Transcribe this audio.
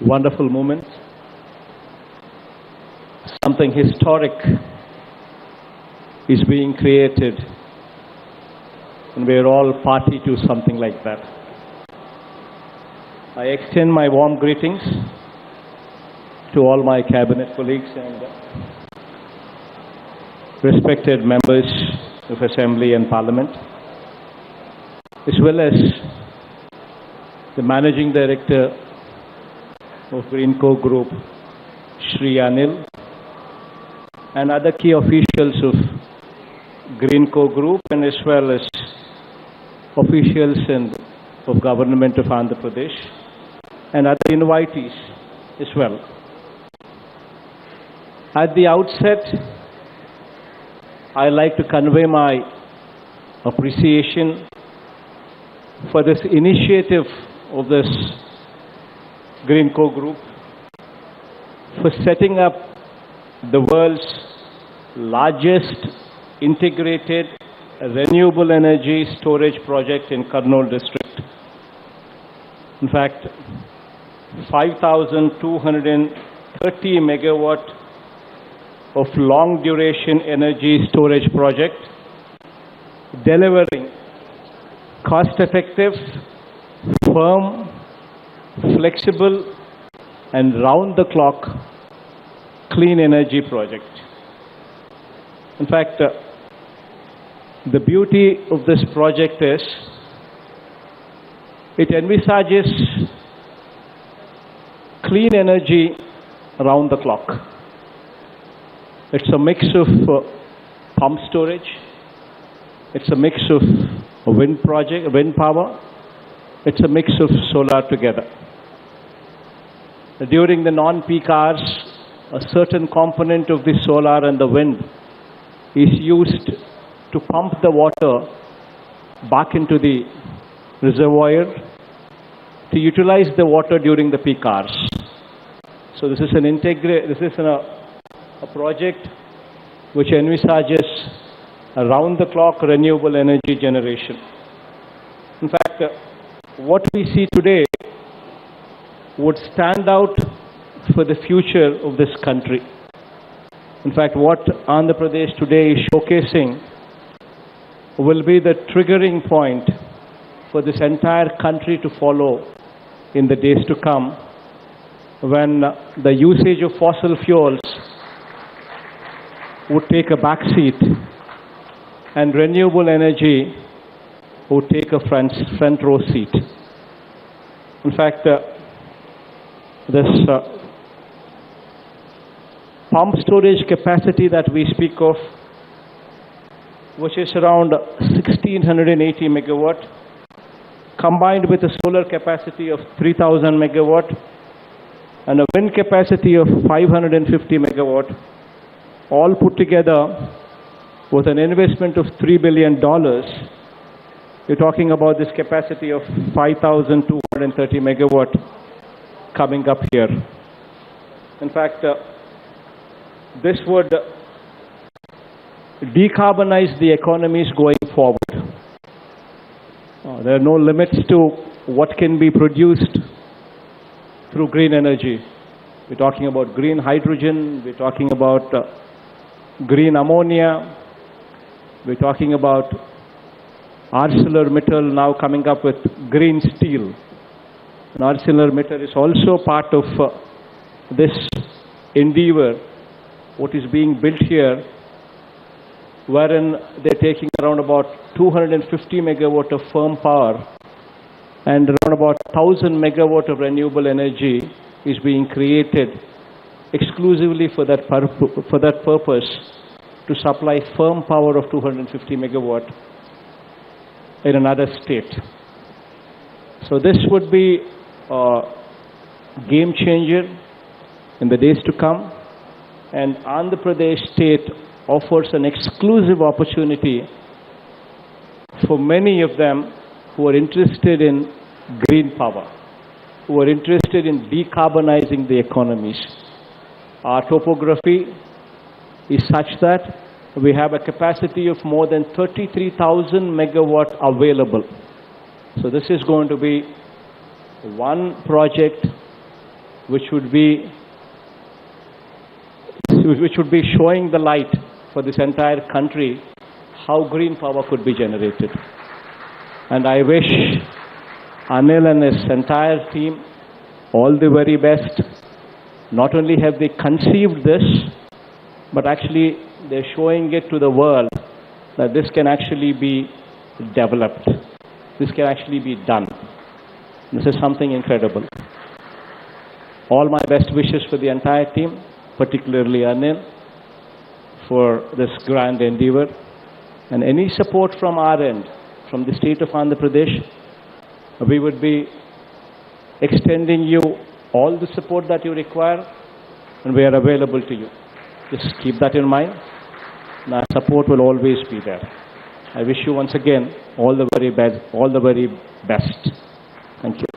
wonderful moment. Something historic is being created, and we're all party to something like that. I extend my warm greetings to all my cabinet colleagues and respected members of Assembly and Parliament, as well as the Managing Director of Greenko Group, Shri Anil, and other key officials of Greenko Group, and as well as officials and of Government of Andhra Pradesh, and other invitees as well. At the outset, I like to convey my appreciation for this initiative of this Greenko Group for setting up the world's largest integrated renewable energy storage project in Kurnool district. In fact, 5,230 megawatt of long duration energy storage project, delivering cost-effective, firm, flexible, and round-the-clock clean energy project. In fact, the beauty of this project is it envisages clean energy around the clock. It's a mix of pump storage. It's a mix of wind power. It's a mix of solar together. During the non-peak hours, a certain component of the solar and the wind is used to pump the water back into the reservoir to utilize the water during the peak hours. So this is a project which envisages around-the-clock renewable energy generation. In fact, what we see today would stand out for the future of this country. In fact, what Andhra Pradesh today is showcasing will be the triggering point for this entire country to follow in the days to come, when the usage of fossil fuels would take a back seat and renewable energy would take a front row seat. In fact, this pump storage capacity that we speak of, which is around 1,680 megawatt, combined with a solar capacity of 3,000 megawatt and a wind capacity of 550 megawatt, all put together with an investment of $3 billion, you're talking about this capacity of 5,230 megawatt coming up here. In fact, this would decarbonize the economies going forward. There are no limits to what can be produced through green energy. We're talking about green hydrogen, we're talking about green ammonia, we're talking about ArcelorMittal now coming up with green steel. And ArcelorMittal is also part of this endeavor, what is being built here, wherein they're taking around about 250 megawatt of firm power and around about 1,000 megawatt of renewable energy is being created exclusively for that purpose, to supply firm power of 250 megawatt in another state. So this would be a game changer in the days to come, and Andhra Pradesh state offers an exclusive opportunity for many of them who are interested in green power, who are interested in decarbonizing the economies. Our topography is such that we have a capacity of more than 33,000 megawatt available. So this is going to be one project which would be showing the light for this entire country how green power could be generated. And I wish Anil and his entire team all the very best. Not only have they conceived this, but actually they're showing it to the world that this can actually be developed. This can actually be done. This is something incredible. All my best wishes for the entire team, particularly Anil, for this grand endeavor. And any support from our end, from the state of Andhra Pradesh, we would be extending you all the support that you require, and we are available to you. Just keep that in mind. And our support will always be there. I wish you once again all the very best. Thank you.